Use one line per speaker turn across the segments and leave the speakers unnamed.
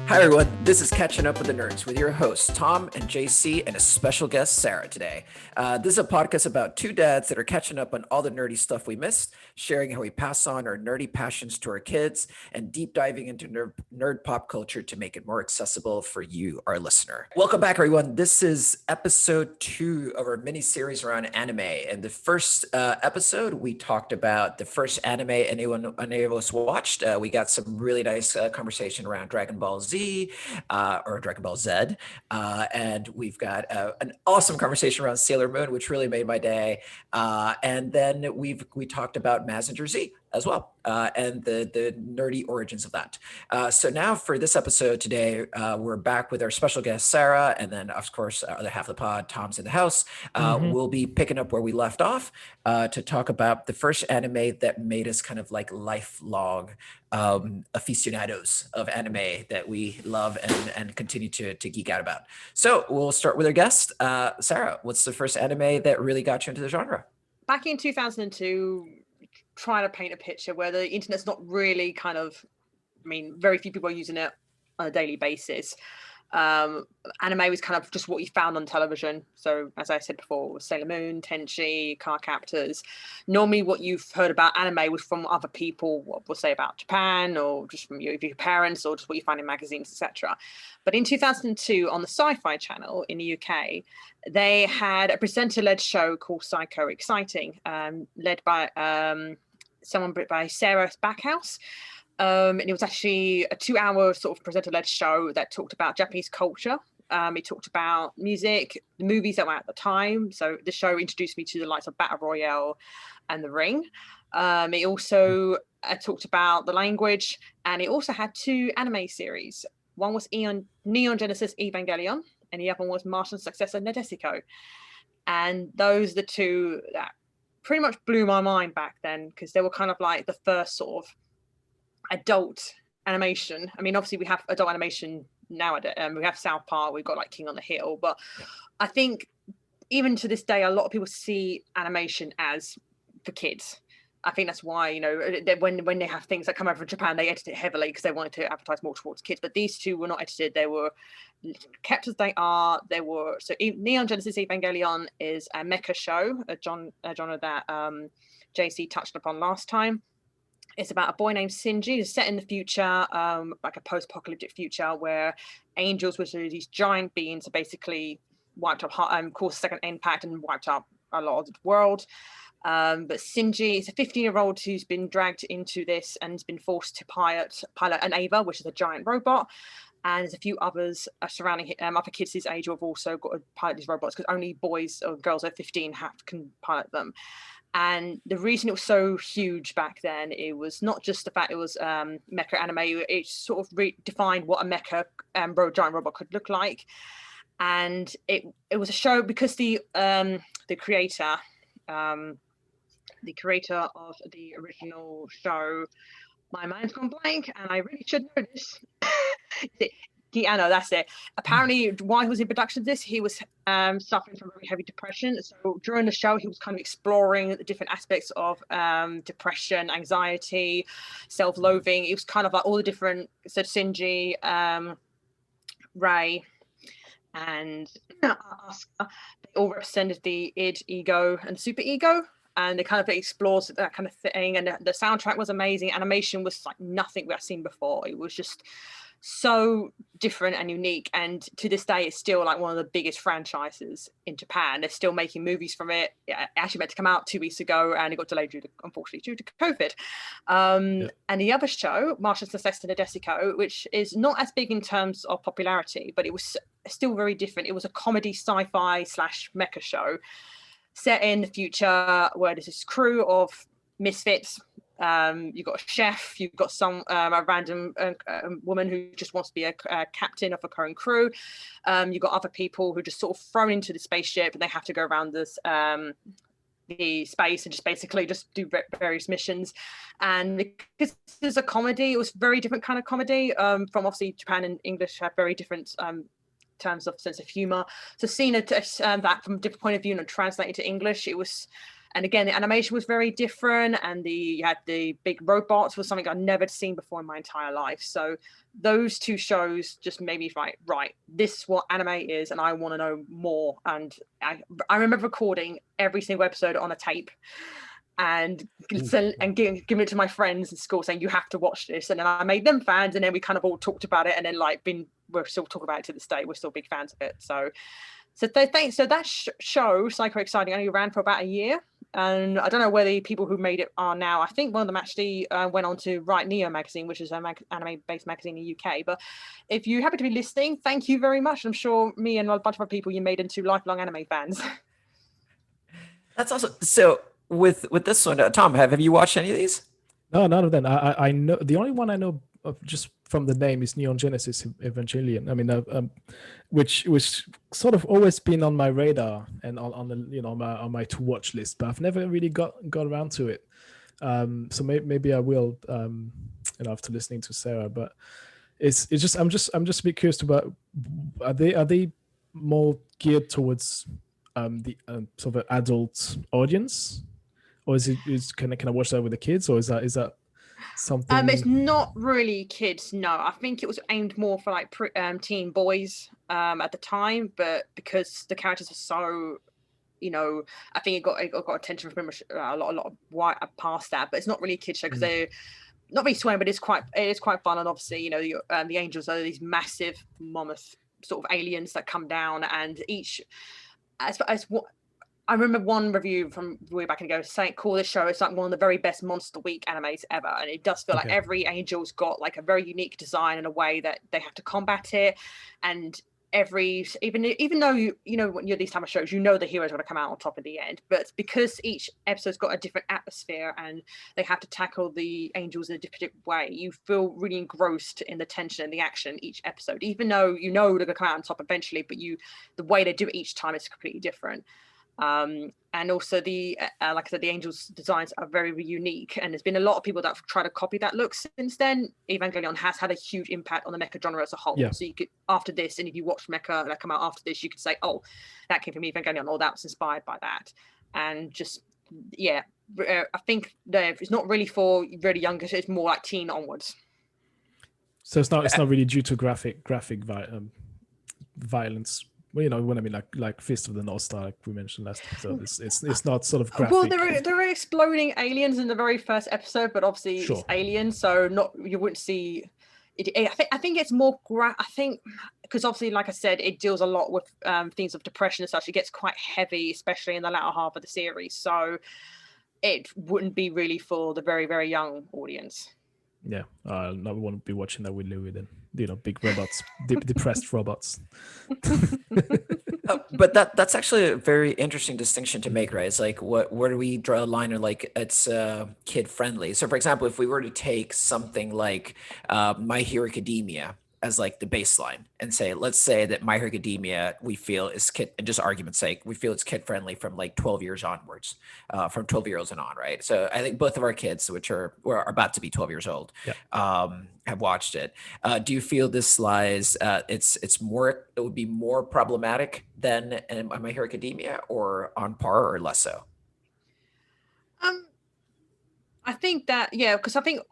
Hi everyone, this is Catching Up with the Nerds with your hosts Tom and JC and a special guest Sarah today. This is a podcast about two dads that are catching up on all the nerdy stuff we missed, sharing how we pass on our nerdy passions to our kids, and deep diving into nerd pop culture to make it more accessible for you, our listener. Welcome back everyone. This is episode 2 of our mini-series around anime. In the first episode, we talked about the first anime any of us watched. We got some really nice conversation around Dragon Ball Z, or Dragon Ball Z. And we've got an awesome conversation around Sailor Moon, which really made my day. And then we talked about Mazinger Z as well, and the nerdy origins of that. So now for this episode today, we're back with our special guest, Sarah, and then of course, other half of the pod, Tom's in the house. We'll be picking up where we left off to talk about the first anime that made us kind of like lifelong aficionados of anime that we love and continue to geek out about. So we'll start with our guest. Sarah, what's the first anime that really got you into the genre?
Back in 2002, trying to paint a picture where the internet's not really very few people are using it on a daily basis. Anime was kind of just what you found on television. So as I said before, Sailor Moon, Tenchi, Card Captors. Normally what you've heard about anime was from other people, what we'll say about Japan, or just from your parents, or just what you find in magazines, etc. But in 2002 on the Sci-Fi Channel in the UK, they had a presenter-led show called Psycho Exciting, led by someone by Sarah Backhouse. And it was actually a 2-hour sort of presenter-led show that talked about Japanese culture. It talked about music, the movies that were at the time. So the show introduced me to the likes of Battle Royale and The Ring. It also talked about the language, and it also had 2 anime series. One was Neon Genesis Evangelion, and the other one was Martian successor Nadesico. And those are the 2 that pretty much blew my mind back then, because they were kind of like the first sort of adult animation. I mean, obviously we have adult animation nowadays, we have South Park, we've got like King on the Hill, but I think even to this day a lot of people see animation as for kids. I think that's why, you know, when they have things that come over from Japan, they edit it heavily because they wanted to advertise more towards kids. But these 2 were not edited; they were kept as they are. They were Neon Genesis Evangelion is a mecha show, a genre that JC touched upon last time. It's about a boy named Shinji. It's set in the future, like a post-apocalyptic future where angels, which are these giant beings, are basically wiped up, caused a second impact and wiped up a lot of the world. But Shinji is a 15-year-old who's been dragged into this and has been forced to pilot an Ava, which is a giant robot. And there's a few others surrounding him, other kids his age who have also got to pilot these robots, because only boys or girls over 15 can pilot them. And the reason it was so huge back then, it was not just the fact it was mecha anime, it sort of redefined what a mecha giant robot could look like. And it was a show because the creator of the original show, my mind's gone blank, and I really should know this. Keanu, that's it. Apparently, while he was in production of this, he was suffering from very heavy depression. So during the show, he was kind of exploring the different aspects of depression, anxiety, self-loathing. It was kind of like all the different, so Shinji, Ray, and Asuka, they all represented the id, ego, and super ego. And they kind of explores that kind of thing. And the soundtrack was amazing. Animation was like nothing we've seen before. It was just so different and unique, and to this day it's still like one of the biggest franchises in Japan. They're still making movies from it. It actually meant to come out 2 weeks ago, and it got delayed unfortunately due to COVID. And the other show, Martian successor Nadesico, which is not as big in terms of popularity, but it was still very different. It was a comedy sci-fi / mecha show set in the future where there's this crew of misfits. You've got a chef, you've got a random woman who just wants to be a captain of a current crew. You've got other people who just sort of thrown into the spaceship, and they have to go around this the space and just basically just do various missions. And because there's a comedy, it was very different kind of comedy from obviously Japan and English have very different terms of sense of humor. So seeing that from a different point of view and translated to English, it was And again, the animation was very different, and you had the big robots was something I'd never seen before in my entire life. So those two shows just made me right, this is what anime is, and I want to know more. And I remember recording every single episode on a tape and giving it to my friends in school, saying you have to watch this. And then I made them fans, and then we kind of all talked about it, and then we're still talking about it to this day. We're still big fans of it. So thanks. So that show, Psycho Exciting, only ran for about a year. And I don't know where the people who made it are now. I think one of them actually went on to write Neo magazine, which is an anime-based magazine in the UK. But if you happen to be listening, thank you very much. I'm sure me and a bunch of other people you made into lifelong anime fans.
That's awesome. So with this one, Tom, have you watched any of these?
No, none of them. I know the only one I know of just from the name is Neon Genesis Evangelion. I mean, which sort of always been on my radar and on the on my to watch list, but I've never really got around to it. So maybe I will after listening to Sarah. But it's just I'm just a bit curious about, are they more geared towards the sort of adult audience, or can I watch that with the kids, or is that something?
It's not really kids. No, I think it was aimed more for like teen boys at the time, but because the characters are so, I think it got attention from a lot of white past that. But it's not really a kids show because they're not really swearing, but it is quite fun. And obviously, the angels are these massive mammoth sort of aliens that come down, and each as what. I remember one review from way back ago saying, call this show, it's like one of the very best Monster Week animes ever. And it does feel like every angel's got like a very unique design and a way that they have to combat it. And even though when you're these type of shows, the hero's going to come out on top at the end, but because each episode's got a different atmosphere and they have to tackle the angels in a different way, you feel really engrossed in the tension and the action each episode, even though they're going to come out on top eventually, but the way they do it each time is completely different. And also like I said, the angels' designs are very, very unique, and there's been a lot of people that have tried to copy that look since then. Evangelion has had a huge impact on the mecha genre as a whole. So you could, after this, and if you watch mecha that come out after this, you could say, oh, that came from Evangelion, or that was inspired by that. And just I think that it's not really for really younger, it's more like teen onwards. So
it's not really due to graphic violence. Well, when I mean like Fist of the North Star, like we mentioned last episode, it's not sort of graphic.
Well, there are exploding aliens in the very first episode, but obviously it's aliens, so you wouldn't see it. I think it's more I think because obviously, like I said, it deals a lot with themes of depression and such. It gets quite heavy, especially in the latter half of the series. So it wouldn't be really for the very, very young audience.
Yeah, I won't be watching that with Louis then. Big robots, depressed robots.
But that's actually a very interesting distinction to make, right? It's like, where do we draw a line of like it's kid friendly? So, for example, if we were to take something like My Hero Academia as like the baseline and let's say that My Hero Academia we feel is kid, and just argument's sake, we feel it's kid friendly from like 12 years onwards, from 12 years and on, right? So I think both of our kids, which are about to be 12 years old, have watched it. Do you feel this lies? It would be more problematic than My Hero Academia, or on par, or less so?
I think that because I think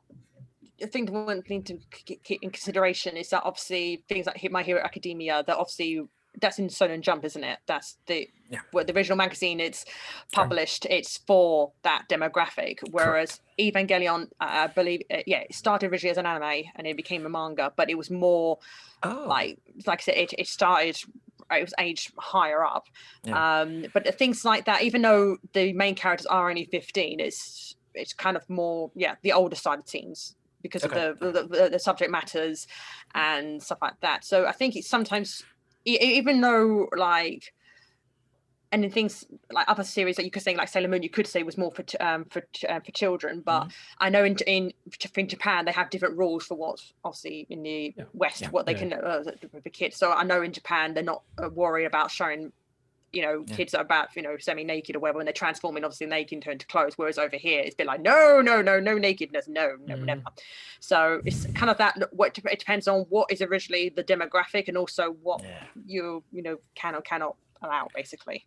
the one thing to keep in consideration is that obviously things like My Hero Academia, that obviously that's in Shonen Jump, isn't it? That's the original magazine it's published. It's for that demographic. Whereas Evangelion, I believe, it started originally as an anime and it became a manga, but it was more like I said, it started. It was aged higher up, but things like that. Even though the main characters are only 15, it's kind of more the older side of teens, because of the subject matters and stuff like that. So I think it's sometimes, even though like, and in things like other series that you could say like Sailor Moon, you could say was more for children, but I know in Japan they have different rules for what's obviously in the West what they can for kids. So I know in Japan they're not worried about showing kids that are about semi-naked or whatever when they're transforming, obviously naked turn to clothes, whereas over here it's a bit like no nakedness, no never. So it's kind of that, it depends on what is originally the demographic and also what you can or cannot allow, basically.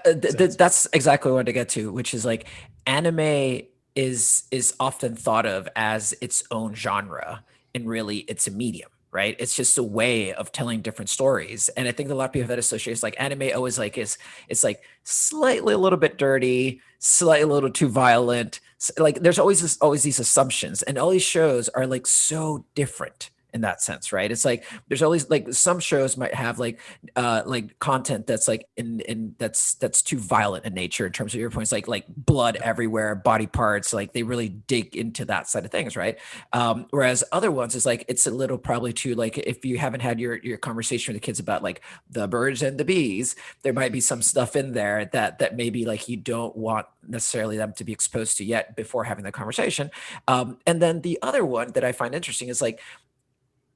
That's exactly what I wanted to get to, which is like anime is often thought of as its own genre, and really it's a medium, right? It's just a way of telling different stories. And I think a lot of people that associate like anime always like is it's like slightly a little bit dirty, slightly a little too violent. Like there's always these assumptions, and all these shows are like so different in that sense, right? It's like there's always like some shows might have like content that's like in that's too violent in nature in terms of your points, like blood everywhere, body parts, like they really dig into that side of things, right? Whereas other ones is like it's a little probably too, like if you haven't had your conversation with the kids about like the birds and the bees, there might be some stuff in there that maybe like you don't want necessarily them to be exposed to yet before having the conversation. And then the other one that I find interesting is like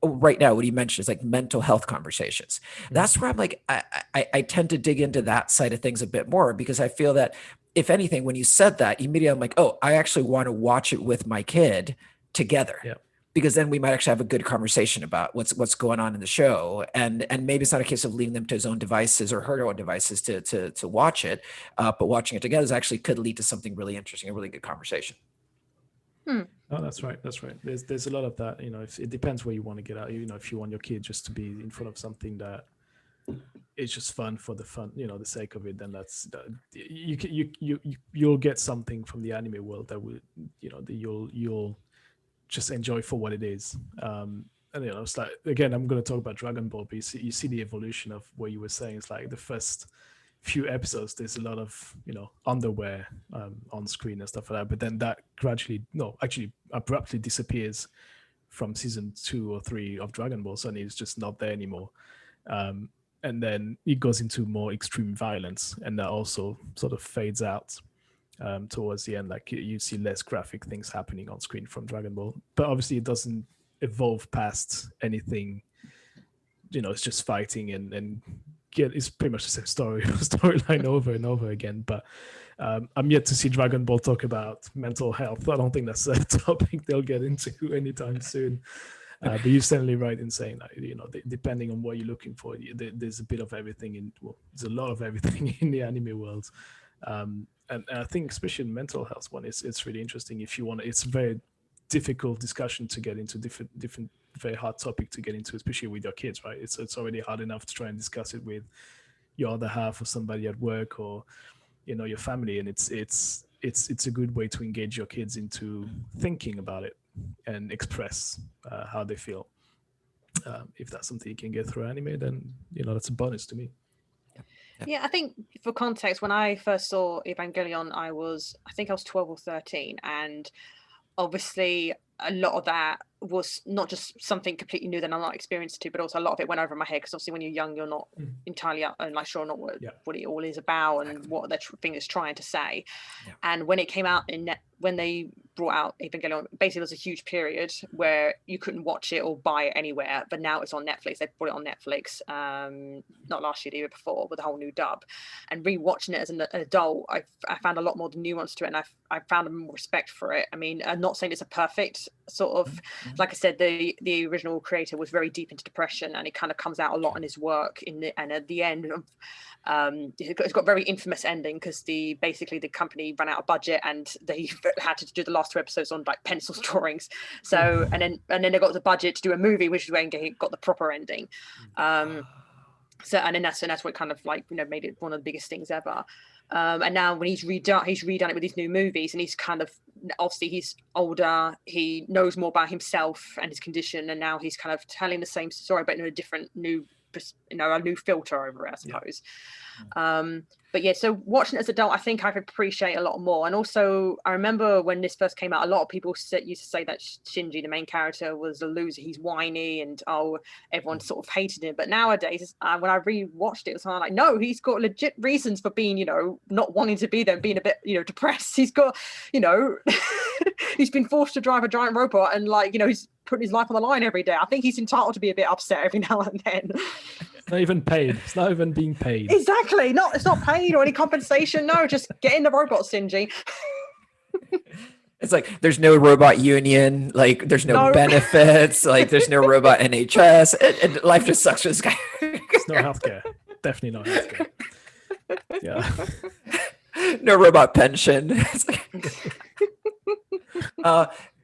right now what you mentioned is like mental health conversations. That's where I'm like I tend to dig into that side of things a bit more, because I feel that if anything, when you said that, immediately I'm like, oh, I actually want to watch it with my kid together.
Yeah.
Because then we might actually have a good conversation about what's going on in the show, and maybe it's not a case of leaving them to his own devices or her own devices to watch it, but watching it together is actually could lead to something really interesting, a really good conversation.
Oh, that's right. There's a lot of that. If it depends where you want to get out. If you want your kid just to be in front of something that is just fun for the fun, the sake of it, then you'll get something from the anime world that will, that you'll just enjoy for what it is. And it's like, again, I'm going to talk about Dragon Ball, but you see the evolution of what you were saying. It's like the first few episodes, there's a lot of underwear on screen and stuff like that, but then that gradually abruptly disappears from season 2 or 3 of Dragon Ball. Suddenly it's just not there anymore, and then it goes into more extreme violence, and that also sort of fades out towards the end. Like you see less graphic things happening on screen from Dragon Ball, but obviously it doesn't evolve past anything. It's just fighting and it's pretty much the same storyline over and over again. But I'm yet to see Dragon Ball talk about mental health. I don't think that's a topic they'll get into anytime soon. But you're certainly right in saying that, depending on what you're looking for, there's a bit of everything there's a lot of everything in the anime world. And I think especially in mental health one, it's really interesting. If you want, it's a very difficult discussion to get into, different very hard topic to get into, especially with your kids, right? It's already hard enough to try and discuss it with your other half or somebody at work or your family, and it's a good way to engage your kids into thinking about it and express how they feel. If that's something you can get through anime, then that's a bonus to me.
Yeah, I think for context, when I first saw Evangelion, I think I was 12 or 13, and obviously a lot of that was not just something completely new that I'm not experienced to, but also a lot of it went over my head, because obviously when you're young, you're not entirely like sure not what it all is about and what the thing is trying to say. And when it came out when they brought out Evangelion, basically there was a huge period where you couldn't watch it or buy it anywhere, but now it's on Netflix. They brought it on Netflix not last year, the year before, with a whole new dub. And rewatching it as an adult, I found a lot more nuance to it, and I found more respect for it. I mean, I'm not saying it's a perfect sort of, like I said, the original creator was very deep into depression, and it kind of comes out a lot in his work and at the end of it's got a very infamous ending, because basically the company ran out of budget and they had to do the last 2 episodes on like pencil drawings. So and then they got the budget to do a movie, which is when they got the proper ending. So and then that's what kind of like made it one of the biggest things ever. And now when he's redone it with these new movies, and he's kind of, obviously he's older, he knows more about himself and his condition, and now he's kind of telling the same story but in a different a new filter over it, I suppose. But yeah, so watching it as an adult, I think I appreciate a lot more. And also I remember when this first came out, a lot of people used to say that Shinji, the main character, was a loser, he's whiny, and everyone sort of hated him. But nowadays when I rewatched it, it was kind of like, no, he's got legit reasons for being not wanting to be there and being a bit depressed. He's got he's been forced to drive a giant robot, and he's putting his life on the line every day. I think he's entitled to be a bit upset every now and then.
It's not even paid. It's not even being paid.
Exactly. It's not paid or any compensation. No, just get in the robot, Shinji.
It's like there's no robot union, like there's no benefits, like there's no robot NHS, and life just sucks for this guy.
It's no healthcare. Definitely not healthcare. Yeah.
No robot pension. It's like-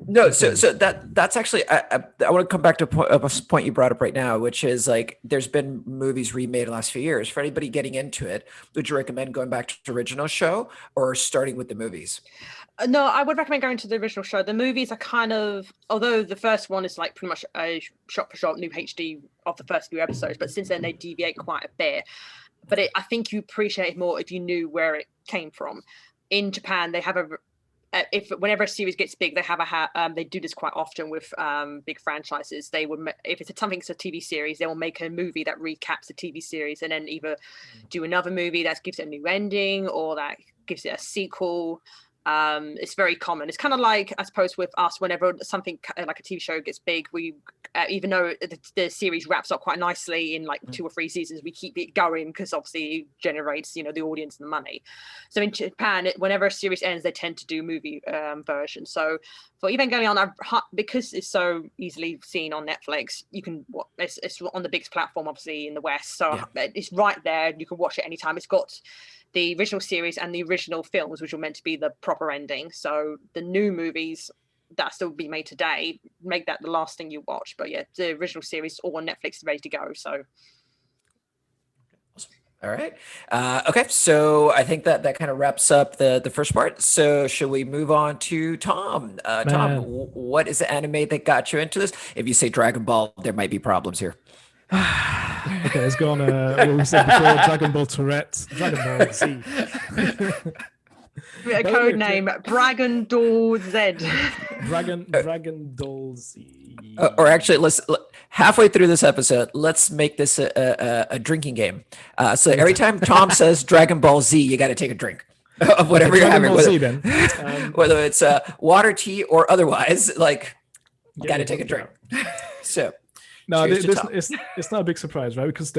no, so that's actually I want to come back to a point you brought up right now, which is like there's been movies remade the last few years. For anybody getting into it, would you recommend going back to the original show or starting with the movies?
No, I would recommend going to the original show. The movies are kind of, although the first one is like pretty much a shot for shot new HD of the first few episodes, but since then they deviate quite a bit. But I think you appreciate it more if you knew where it came from. In Japan, they have whenever a series gets big, they have they do this quite often with big franchises. They would, if it's something's a TV series, they will make a movie that recaps the TV series, and then either do another movie that gives it a new ending or that gives it a sequel. It's very common. It's kind of like, I suppose, with us, whenever something like a TV show gets big, we even though the series wraps up quite nicely in like 2 or 3 seasons, we keep it going because obviously it generates, the audience and the money. So in Japan, whenever a series ends, they tend to do movie version. So for Evangelion, because it's so easily seen on Netflix, you can it's on the biggest platform obviously in the West, so it's right there. You can watch it anytime. It's got the original series and the original films, which were meant to be the proper ending. So the new movies that still be made today, make that the last thing you watch. But yeah, the original series all on Netflix is ready to go. So
All right. Okay. So I think that kind of wraps up the first part. So should we move on to Tom? Tom, what is the anime that got you into this? If you say Dragon Ball, there might be problems here.
Okay, let's go on what we said before, Dragon Ball Tourette, Dragon Ball Z.
a code name, Dragon Doll Z.
Dragon Doll Z.
Or actually, halfway through this episode, let's make this a drinking game. So every time Tom says Dragon Ball Z, you got to take a drink of whatever you're having.
Ball Z, then.
Whether it's water, tea, or otherwise, like, you got to take a drink. So.
No, it's not a big surprise, right? Because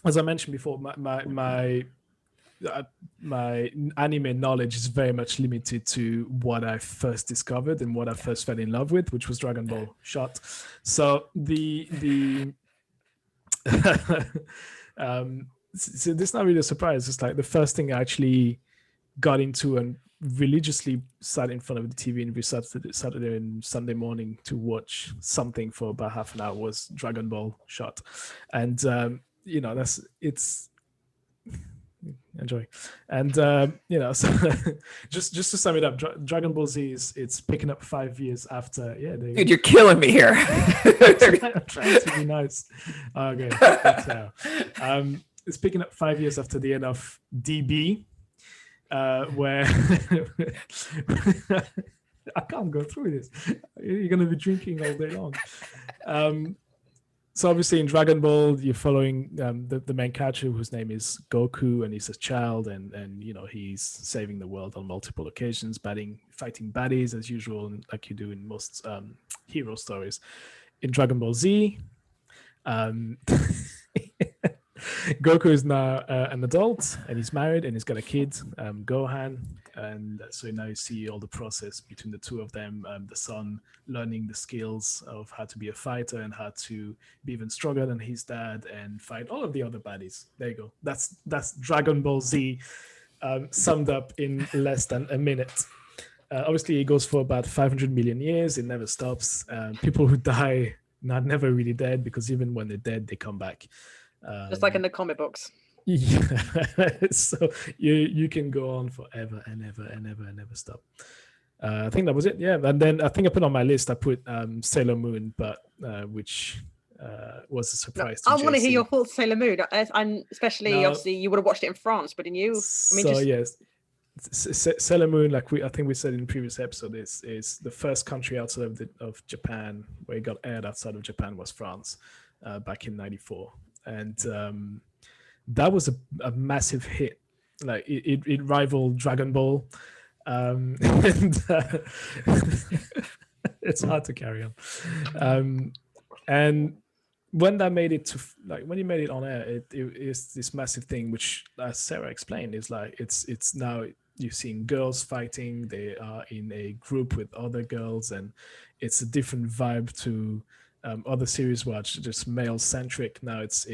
as I mentioned before, my anime knowledge is very much limited to what I first discovered and what I first fell in love with, which was Dragon Ball Shot. So so this is not really a surprise. It's like the first thing I actually got into and religiously sat in front of the TV every Saturday and Sunday morning to watch something for about half an hour was Dragon Ball Shot. And it's enjoy. And so just to sum it up, Dragon Ball Z it's picking up 5 years after. Yeah,
dude, you're killing me here.
I'm trying to be nice. Okay, it's picking up 5 years after the end of DB. Where I can't go through this. You're going to be drinking all day long. So obviously in Dragon Ball, you're following the main character whose name is Goku, and he's a child, and he's saving the world on multiple occasions, fighting baddies as usual, like you do in most hero stories. In Dragon Ball Z, Goku is now an adult, and he's married, and he's got a kid, Gohan, and so now you see all the process between the two of them, the son learning the skills of how to be a fighter and how to be even stronger than his dad and fight all of the other baddies. There you go. That's Dragon Ball Z summed up in less than a minute. Obviously, it goes for about 500 million years. It never stops. People who die are never really dead, because even when they're dead, they come back.
Just like in the comic books.
Yeah. So you can go on forever and ever and ever and never stop. I think that was it. Yeah. And then I think I put on my list, I put Sailor Moon, but which was a surprise to
I want to hear
JC.
your thoughts, Sailor Moon, and especially obviously you would have watched it in France, but in you,
Yes, Sailor Moon, like I think we said in the previous episode, is the first country outside of Japan where it got aired outside of Japan was France, back in '94, and that was a massive hit. Like it rivaled Dragon Ball, and it's hard to carry on. And when that made it to when you made it on air, it is this massive thing, which, as Sarah explained, is like it's now you've seen girls fighting. They are in a group with other girls, and it's a different vibe to other series where it's just male centric. Now it's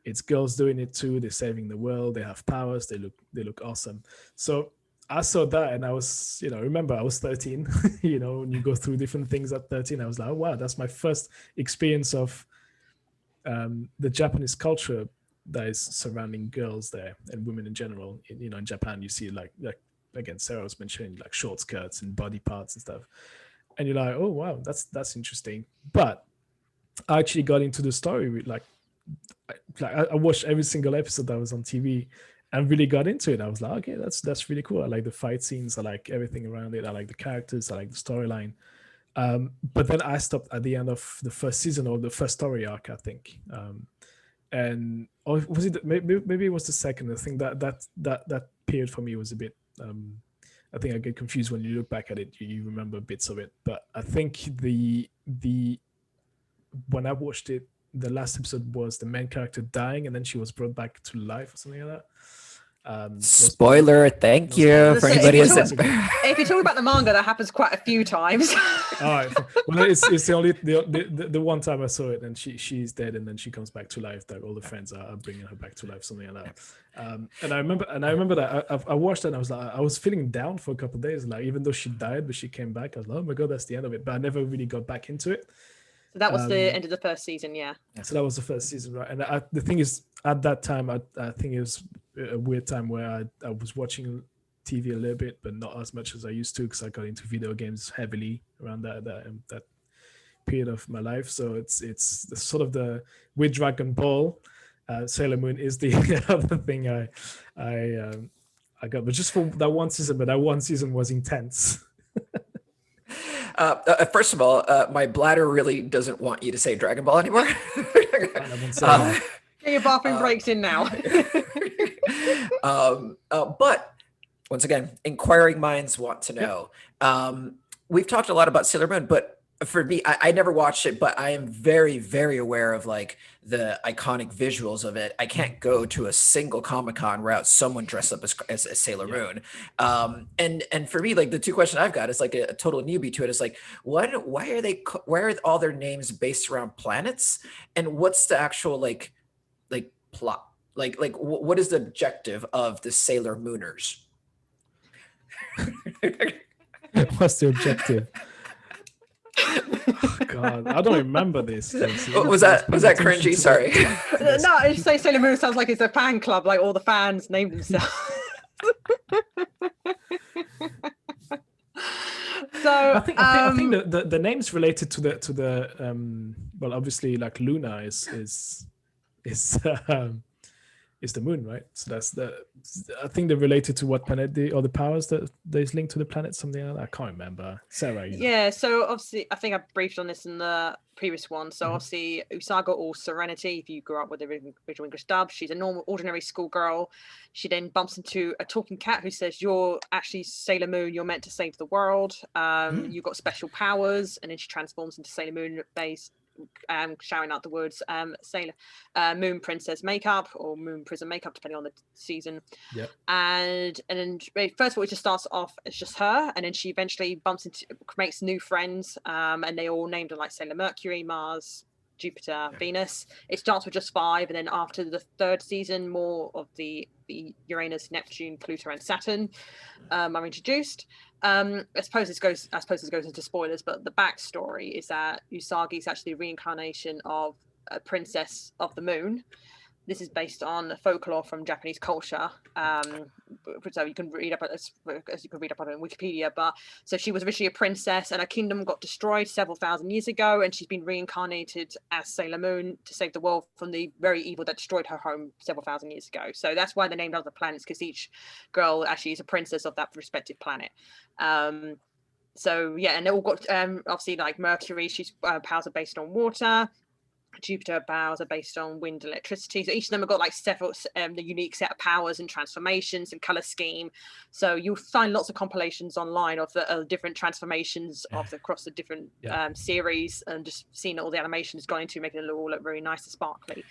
it's girls doing it too. They're saving the world. They have powers. They look awesome. So I saw that, and I was, remember I was 13. When you go through different things at 13, I was like, oh, wow, that's my first experience of the Japanese culture that is surrounding girls there and women in general. In Japan, you see like again, Sarah was mentioning like short skirts and body parts and stuff, and you're like, oh wow, that's interesting. But I actually got into the story with I watched every single episode that was on TV and really got into it. I was like, okay, that's really cool. I like the fight scenes. I like everything around it. I like the characters. I like the storyline. But then I stopped at the end of the first season or the first story arc, I think. Or was it maybe it was the second? I think that period for me was a bit. I think I get confused when you look back at it. You remember bits of it, but I think the when I watched it, the last episode was the main character dying, and then she was brought back to life or something like that.
Spoiler, thank you for anybody who's
if you're talking about the manga, that happens quite a few times.
All right. Well, it's the only the one time I saw it, and she's dead, and then she comes back to life. That all the friends are bringing her back to life, something like that. And I remember that I watched it, and I was like, I was feeling down for a couple of days, like even though she died, but she came back. I was like, oh my god, that's the end of it. But I never really got back into it.
So that was the end of the first season, yeah.
So that was the first season, right? And the thing is, at that time, I think it was a weird time where I was watching TV a little bit, but not as much as I used to, because I got into video games heavily around that period of my life. So it's the sort of the with Dragon Ball, Sailor Moon is the other thing I got, but just for that one season. But that one season was intense.
First of all, my bladder really doesn't want you to say Dragon Ball anymore.
Get your bathroom breaks in now.
But once again, inquiring minds want to know. We've talked a lot about Sailor Moon, but for me, I never watched it, but I am very, very aware of like the iconic visuals of it. I can't go to a single Comic-Con without someone dressed up as Sailor Moon. And for me, like the two questions I've got is like a total newbie to it. It's like, why are all their names based around planets? And what's the actual like plot? Like what is the objective of the Sailor Mooners?
What's the objective? Oh, God, I don't remember this.
Was that cringy? Sorry.
No, I just say Sailor Moon sounds like it's a fan club, like all the fans name themselves. So
I think the names related to the well, obviously like Luna is the moon, right? So I think they're related to what planet or the powers that is linked to the planet, something like that. I can't remember. Sarah,
yeah. So obviously, I think I briefed on this in the previous one. So obviously, Usaga or Serenity, if you grew up with the original English dub, she's a normal, ordinary schoolgirl. She then bumps into a talking cat who says, "You're actually Sailor Moon. You're meant to save the world. You've got special powers." And then she transforms into Sailor Moon based. Shouting out the words Sailor Moon Princess makeup or Moon Prism makeup, depending on the season.
Yep.
And then first of all, it just starts off as just her, and then she eventually makes new friends, and they all named her like Sailor Mercury, Mars, Jupiter, Venus. It starts with just 5, and then after the third season, more of the Uranus, Neptune, Pluto, and Saturn are introduced. I suppose this goes into spoilers, but the backstory is that Usagi is actually a reincarnation of a princess of the moon. This is based on folklore from Japanese culture. So you can read up on it in Wikipedia. But so she was originally a princess, and her kingdom got destroyed several thousand years ago, and she's been reincarnated as Sailor Moon to save the world from the very evil that destroyed her home several thousand years ago. So that's why they named other planets, because each girl actually is a princess of that respective planet. So yeah, and they all got obviously like Mercury. She's powers are based on water. Jupiter powers are based on wind and electricity. So each of them have got like several the unique set of powers and transformations and color scheme. So you'll find lots of compilations online of the different transformations across the different series, and just seeing all the animations gone into making it all look very nice and sparkly.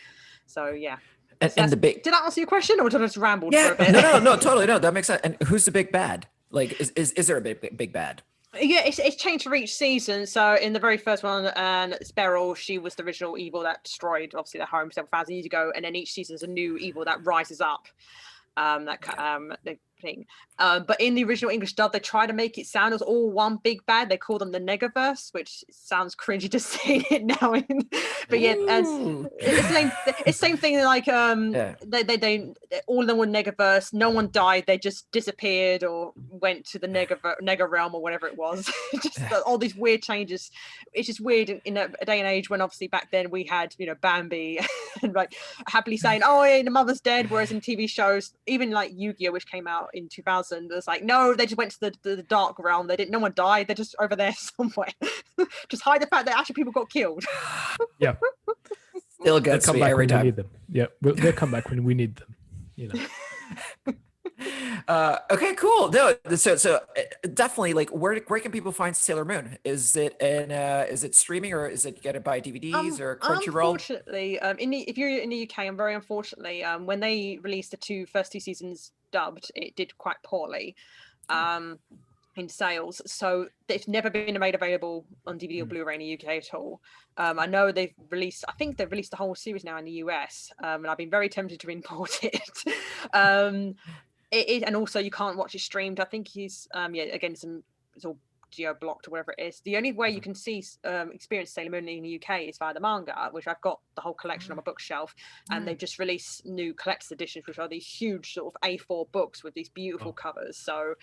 So yeah.
And the big,
did that answer your question, or did I just ramble for a bit?
No, totally no. That makes sense. And who's the big bad? Like, is there a big bad?
Yeah, it's changed for each season. So in the very first one, Beryl, she was the original evil that destroyed obviously their home several thousand years ago, and then each season is a new evil that rises up. The thing. But in the original English dub, they try to make it sound as all one big bad. They call them the Negaverse, which sounds cringy to say it now. But yeah, it's same thing. Like they all of them were Negaverse. No one died. They just disappeared or went to the Nega realm or whatever it was. Just all these weird changes. It's just weird in a day and age when obviously back then we had Bambi and like happily saying, "Oh, yeah, the mother's dead," whereas in TV shows, even like Yu-Gi-Oh, which came out in 2000, it was like, no, they just went to the dark realm. They didn't. No one died. They're just over there somewhere. Just hide the fact that actually people got killed.
Yeah,
still gets me every time.
We need them. Yeah, they'll come back when we need them.
Okay, cool. No, so definitely, like, where can people find Sailor Moon? Is it streaming, or is it get it by DVDs or Crunchyroll?
Unfortunately, if you're in the UK, and very unfortunately, when they released the first two seasons dubbed, it did quite poorly in sales. So it's never been made available on DVD or Blu-ray in the UK at all. I know I think they've released the whole series now in the US, and I've been very tempted to import it. And also you can't watch it streamed. I think he's again it's all geo-blocked or whatever it is. The only way you can experience Sailor Moon in the UK is via the manga, which I've got the whole collection on my bookshelf, and they've just released new collector's editions, which are these huge sort of A4 books with these beautiful covers. So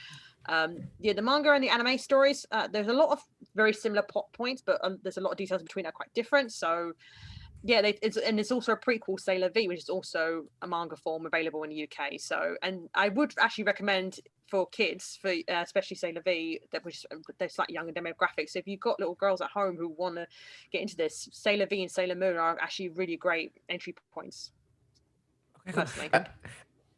the manga and the anime stories, there's a lot of very similar plot points, but there's a lot of details between that are quite different. So yeah, it's also a prequel, Sailor V, which is also a manga form available in the UK. So, and I would actually recommend for kids, for especially Sailor V, they're slightly younger demographics. So if you've got little girls at home who want to get into this, Sailor V and Sailor Moon are actually really great entry points. Okay, personally.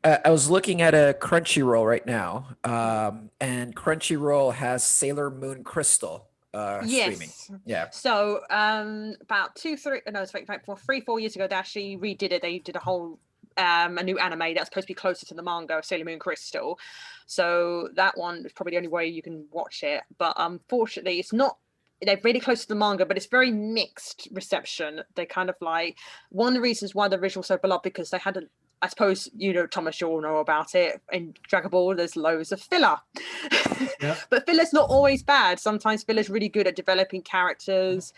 I was looking at a Crunchyroll right now, and Crunchyroll has Sailor Moon Crystal. Streaming. Yeah.
So about 3-4 years ago, they actually redid it. They did a whole a new anime that's supposed to be closer to the manga of Sailor Moon Crystal. So that one is probably the only way you can watch it. But unfortunately, it's not. They're really close to the manga, but it's very mixed reception. They kind of like, one of the reasons why the original so beloved, because they had I suppose, Thomas, you all know about it. In Dragon Ball, there's loads of filler. Yeah. But filler's not always bad. Sometimes filler's really good at developing characters,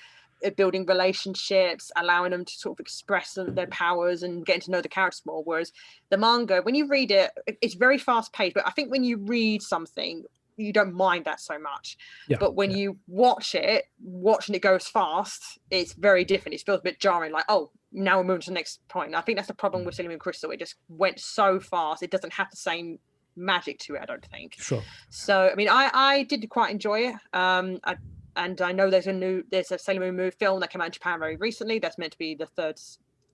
building relationships, allowing them to sort of express their powers and getting to know the characters more. Whereas the manga, when you read it, it's very fast paced. But I think when you read something, you don't mind that so much. Yeah, but when you watching it goes fast, it's very different. It feels a bit jarring, like, oh, now we're moving to the next point. And I think that's the problem with Sailor Moon Crystal. It just went so fast. It doesn't have the same magic to it, I don't think.
Sure.
So, I mean, I did quite enjoy it. And I know there's a Sailor Moon film that came out in Japan very recently. That's meant to be the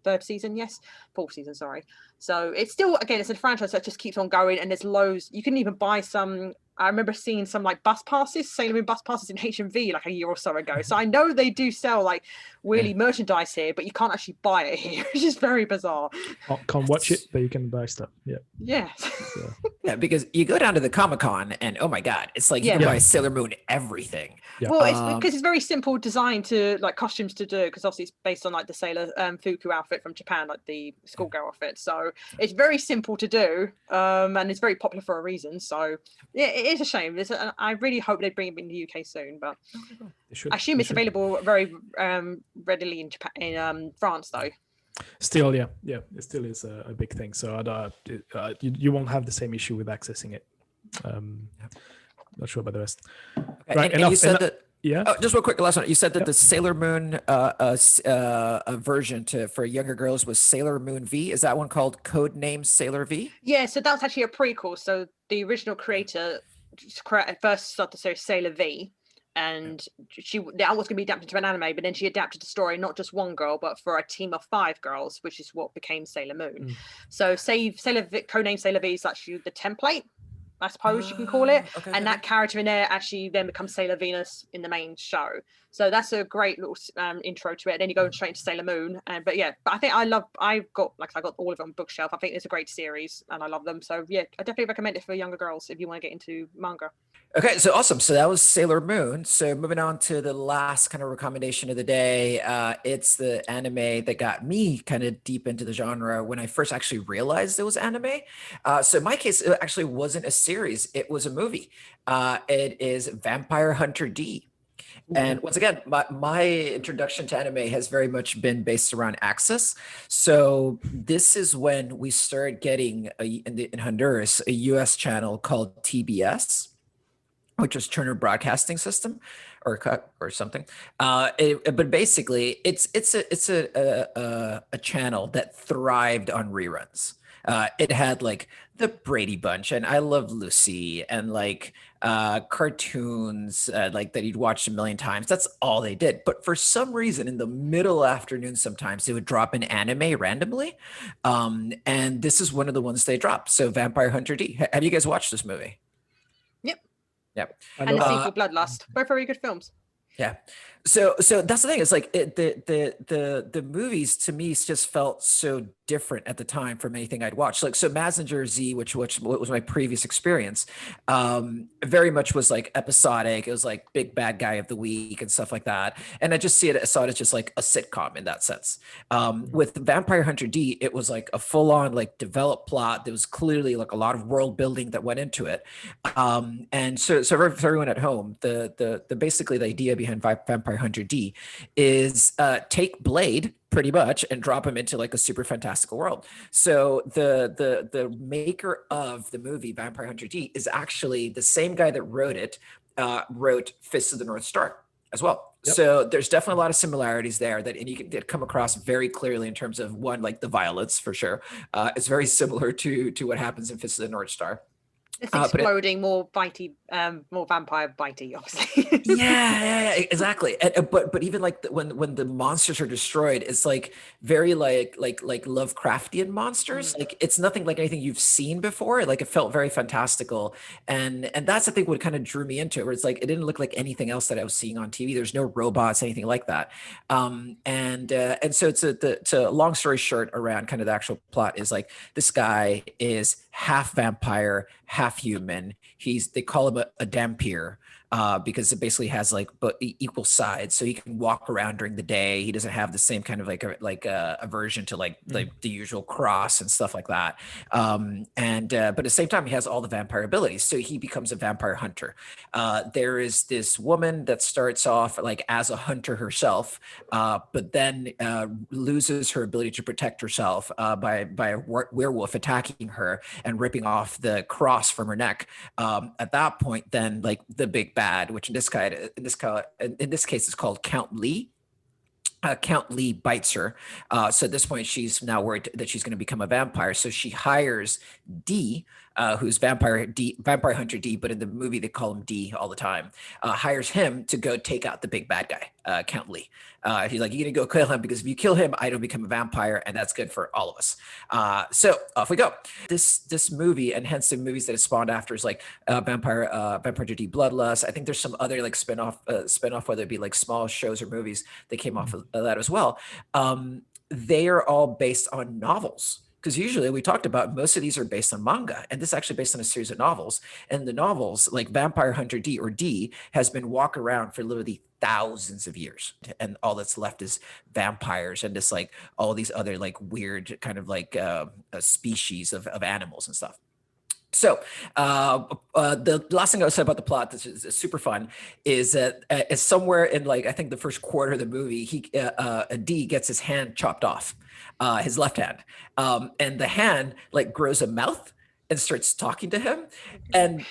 fourth season, sorry. So it's still, again, it's a franchise that just keeps on going, and there's loads. You can even buy some. I remember seeing some like bus passes, Sailor Moon bus passes in HMV like a year or so ago. So I know they do sell like really merchandise here, but you can't actually buy it here, which is very bizarre.
Can't watch it, but you can buy stuff. Yeah.
Yeah.
So.
Yeah, because you go down to the Comic-Con and oh my God, it's like you can buy Sailor Moon everything.
Yeah.
Well, it's because it's very simple design to like costumes to do, because obviously it's based on like the Sailor Fuku outfit from Japan, like the schoolgirl outfit. So it's very simple to do, and it's very popular for a reason. So yeah, it is a shame. I really hope they bring it in the UK soon, but I assume it's available very readily in Japan, in France though.
Still, yeah, it still is a big thing. So you won't have the same issue with accessing it. Not sure about the rest.
Okay. Right, and you said that.
Yeah.
Oh, just real quick, last one. You said that the Sailor Moon version for younger girls was Sailor Moon V. Is that one called Codename Sailor V?
Yeah, so that's actually a prequel. So the original creator first started the series Sailor V, and that was going to be adapted to an anime, but then she adapted the story, not just one girl, but for a team of 5 girls, which is what became Sailor Moon. So Sailor V, Codename Sailor V is actually the template. I suppose you can call it.
Okay,
And that character in there actually then becomes Sailor Venus in the main show. So that's a great little intro to it. Then you go straight into Sailor Moon. But I think I got all of them on bookshelf. I think it's a great series and I love them. So yeah, I definitely recommend it for younger girls if you want to get into manga.
Okay, so awesome. So that was Sailor Moon. So moving on to the last kind of recommendation of the day. It's the anime that got me kind of deep into the genre when I first actually realized it was anime. So in my case, it actually wasn't a series. It was a movie. It is Vampire Hunter D. And once again, my introduction to anime has very much been based around Access. So this is when we started getting in Honduras a US channel called TBS, which was Turner Broadcasting System, or something. But basically, it's a channel that thrived on reruns. It had like the Brady Bunch, and I Love Lucy, and like cartoons like that you'd watched a million times. That's all they did. But for some reason, in the middle afternoon, sometimes they would drop an anime randomly, and this is one of the ones they dropped. So Vampire Hunter D. Have you guys watched this movie? Yep.
And the sequel, Bloodlust, both very good films.
Yeah. So that's the thing. It's like the movies to me just felt so different at the time from anything I'd watched. Like, so Mazinger Z, which was my previous experience, very much was like episodic. It was like big bad guy of the week and stuff like that. And I saw it as just like a sitcom in that sense. With Vampire Hunter D, it was like a full on like developed plot. There was clearly like a lot of world building that went into it. And so for everyone at home, the basically the idea behind Vampire Hunter D is take Blade pretty much and drop him into like a super fantastical world. So the maker of the movie Vampire Hunter D is actually the same guy that wrote Fist of the North Star as well. Yep. So there's definitely a lot of similarities there and you can come across very clearly in terms of one, like the violence for sure. It's very similar to what happens in Fist of the North Star.
It's exploding, more bitey, more vampire bitey, obviously.
yeah, exactly. But even like when the monsters are destroyed, it's like very like Lovecraftian monsters. Like it's nothing like anything you've seen before. Like it felt very fantastical, and that's I think what kind of drew me into it. Where it's like it didn't look like anything else that I was seeing on TV. There's no robots, anything like that. And so it's a long story short around kind of the actual plot is like this guy is half vampire, half human. They call him a Dampier because it basically has like equal sides, so he can walk around during the day. He doesn't have the same kind of like aversion to like the usual cross and stuff like that. But at the same time, he has all the vampire abilities, so he becomes a vampire hunter. There is this woman that starts off like as a hunter herself, but then loses her ability to protect herself by a werewolf attacking her and ripping off the cross from her neck. At that point, then like the big bad, which in this case is called Count Lee. Count Lee bites her. So at this point, she's now worried that she's going to become a vampire. So she hires D, who's Vampire Hunter D, but in the movie they call him D all the time. Hires him to go take out the big bad guy, Count Lee. He's like, you're going to go kill him because if you kill him, I don't become a vampire, and that's good for all of us. So off we go. This movie, and hence the movies that it spawned after, is like Vampire Hunter D Bloodlust. I think there's some other like spinoff, whether it be like small shows or movies that came off of that as well. They are all based on novels. Because usually we talked about most of these are based on manga, and this is actually based on a series of novels. And the novels, like Vampire Hunter D or D, has been walk around for literally thousands of years, and all that's left is vampires and just like all these other like weird kind of like species of animals and stuff. So the last thing I would say about the plot, this is super fun, is that somewhere in like I think the first quarter of the movie, D gets his hand chopped off, his left hand, and the hand like grows a mouth and starts talking to him, and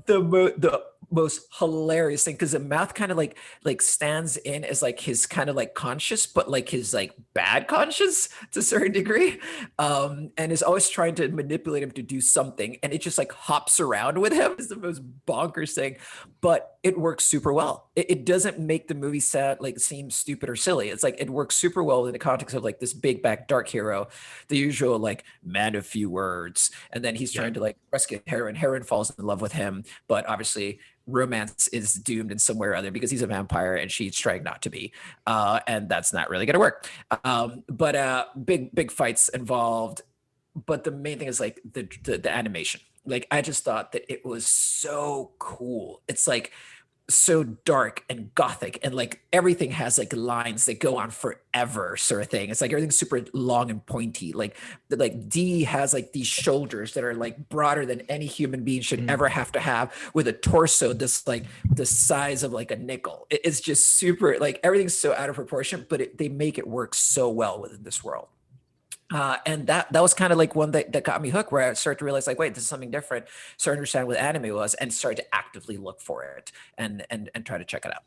the most hilarious thing, because the mouth kind of like stands in as like his kind of like conscious, but like his like bad conscience to a certain degree, and is always trying to manipulate him to do something, and it just like hops around with him. It's the most bonkers thing, but it works super well. It doesn't make the movie set like seem stupid or silly. It's like it works super well in the context of like this big back dark hero, the usual like man of few words, and then he's trying to like rescue Heron. Heron falls in love with him, but obviously romance is doomed in some way or other because he's a vampire and she's trying not to be, and that's not really going to work. But big fights involved. But the main thing is like the animation. Like I just thought that it was so cool. It's like so dark and gothic, and like everything has like lines that go on forever, sort of thing. It's like everything's super long and pointy. Like D has like these shoulders that are like broader than any human being should ever have to have, with a torso that's like the size of like a nickel. It's just super, like everything's so out of proportion, but they make it work so well within this world. And that was kind of like one that got me hooked, where I started to realize like, wait, this is something different. Started to understand what anime was, and started to actively look for it and try to check it out.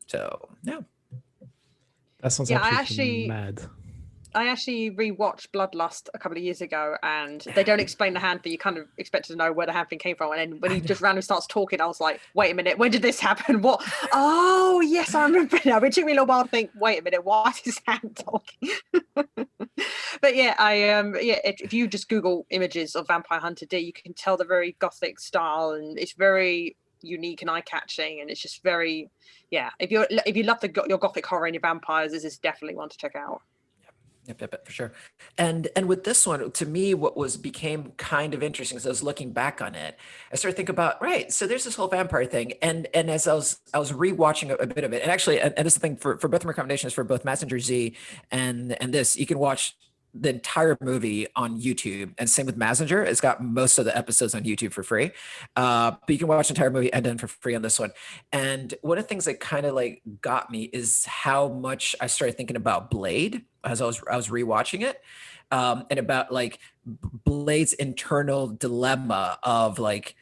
So yeah,
that sounds mad.
I actually rewatched Bloodlust a couple of years ago, and they don't explain the hand thing. You kind of expected to know where the hand thing came from, and then when he just randomly starts talking, I was like, wait a minute, when did this happen? What? Oh yes, I remember now. It took me a little while to think, wait a minute, why is his hand talking? But yeah, if you just Google images of Vampire Hunter D, you can tell the very gothic style, and it's very unique and eye-catching, and it's just very, if you love your gothic horror and your vampires, this is definitely one to check out.
Yep, for sure. And with this one, to me, what became kind of interesting as I was looking back on it, I started thinking about, right, so there's this whole vampire thing. And as I was rewatching a bit of it, and actually, and this is the thing for both recommendations for both Messenger Z and this, you can watch the entire movie on YouTube, and same with Messenger. It's got most of the episodes on YouTube for free, but you can watch the entire movie and then for free on this one. And one of the things that kind of like got me is how much I started thinking about Blade as I was rewatching it, and about like Blade's internal dilemma of like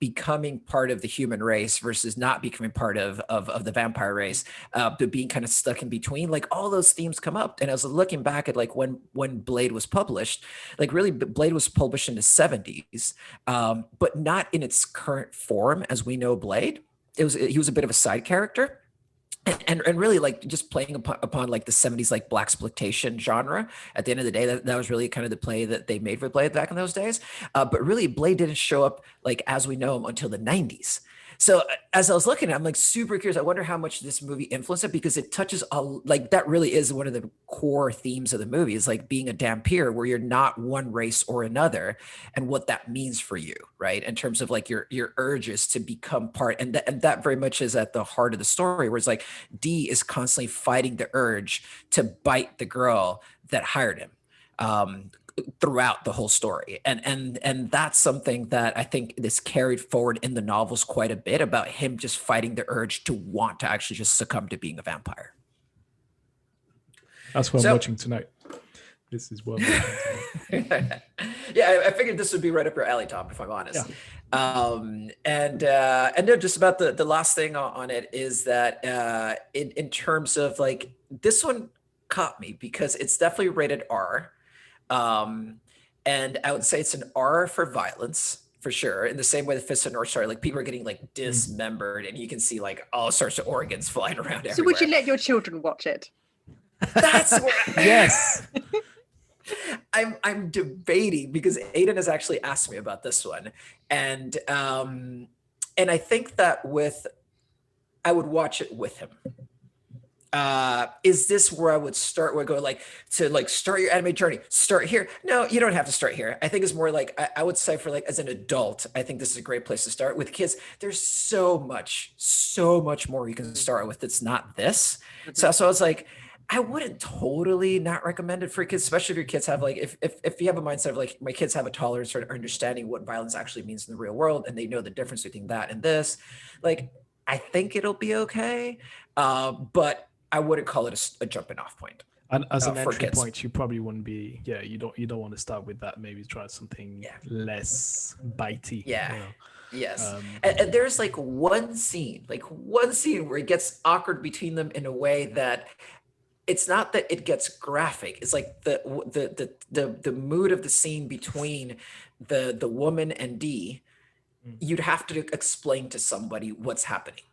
becoming part of the human race versus not becoming part of the vampire race, but being kind of stuck in between. Like all those themes come up. And I was looking back at like when Blade was published, like really Blade was published in the 70s, but not in its current form as we know Blade. He was a bit of a side character. And really like just playing upon like the 70s like blaxploitation genre. At the end of the day, that was really kind of the play that they made for Blade back in those days. But really Blade didn't show up like as we know him until the 90s. So as I was looking at it, I'm like super curious. I wonder how much this movie influenced it, because it touches like that really is one of the core themes of the movie, is like being a Dhampir, where you're not one race or another, and what that means for you, right? In terms of like your urges to become part, and that very much is at the heart of the story, where it's like D is constantly fighting the urge to bite the girl that hired him. Throughout the whole story, and that's something that I think is carried forward in the novels quite a bit, about him just fighting the urge to want to actually just succumb to being a vampire.
That's what I'm watching tonight. This is what I'm
yeah, I figured this would be right up your alley, Tom, if I'm honest. And no, just about the last thing on it is that in terms of like, this one caught me because it's definitely rated R. And I would say it's an R for violence, for sure. In the same way the Fist of North Star, like people are getting like dismembered, and you can see like all sorts of organs flying around everywhere.
So would you let your children watch it?
That's what
yes.
I'm debating, because Aiden has actually asked me about this one, and I think that I would watch it with him. Is this where I would start? Where I go like to like start your anime journey? Start here? No, you don't have to start here. I think it's more like I would say for like as an adult, I think this is a great place to start. With kids, there's so much more you can start with that's not this. So I was like, I wouldn't totally not recommend it for kids, especially if your kids have like, if you have a mindset of like, my kids have a tolerance for understanding what violence actually means in the real world, and they know the difference between that and this, like, I think it'll be okay. But I wouldn't call it a jumping off point.
And as an entry point, you probably wouldn't be, you don't want to start with that. Maybe try something less bitey.
Yeah.
You know.
Yes. And there's like one scene where it gets awkward between them in a way that it's not that it gets graphic. It's like the mood of the scene between the woman and D. You'd have to explain to somebody what's happening.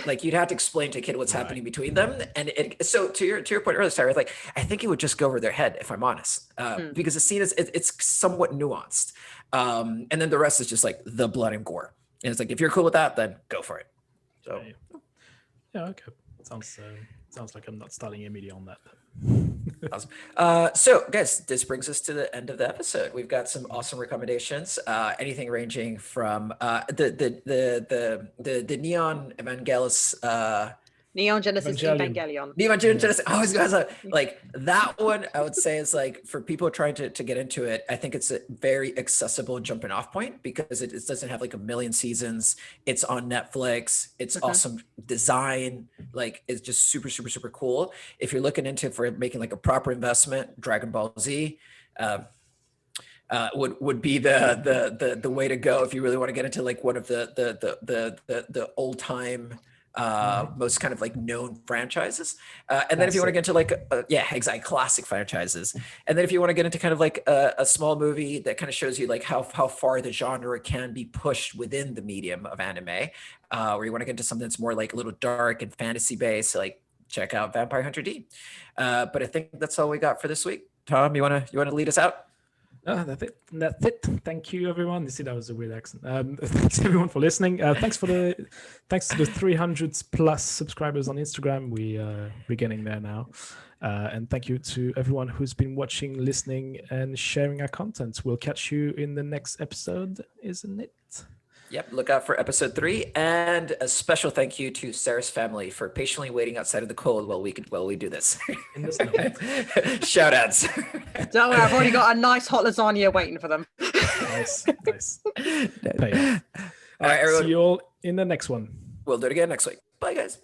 Like you'd have to explain to a kid what's happening between them. And so to your point earlier, Sarah, like I think it would just go over their head, if I'm honest, because the scene it's somewhat nuanced. And then the rest is just like the blood and gore. And it's like, if you're cool with that, then go for it. So
yeah, okay. Sounds like I'm not starting immediately on that.
Awesome. So guys, this brings us to the end of the episode. We've got some awesome recommendations. Anything ranging from the Neon Evangelis
Neon Genesis Evangelion.
Neon Genesis. I was gonna say, like that one. I would say is like for people trying to get into it. I think it's a very accessible jumping off point because it doesn't have like a million seasons. It's on Netflix. It's awesome design. Like it's just super cool. If you're looking into for making like a proper investment, Dragon Ball Z. Would be the way to go if you really want to get into like one of the old time most kind of like known franchises, and then if you want to get into like exactly classic franchises, and then if you want to get into kind of like a small movie that kind of shows you like how far the genre can be pushed within the medium of anime, or you want to get into something that's more like a little dark and fantasy based, like check out Vampire Hunter D. But I think that's all we got for this week. Tom, you want to lead us out?
That's it. Thank you, everyone. You see, that was a weird accent. Thanks everyone for listening. Thanks to the 300 plus subscribers on Instagram. We're getting there now. And thank you to everyone who's been watching, listening, and sharing our content. We'll catch you in the next episode, isn't it?
Yep, look out for episode 3, and a special thank you to Sarah's family for patiently waiting outside of the cold while we do this.
In the snow.
Shout outs.
Don't worry, I've already got a nice hot lasagna waiting for them.
Nice. All
right, everyone.
See you all in the next one.
We'll do it again next week. Bye, guys.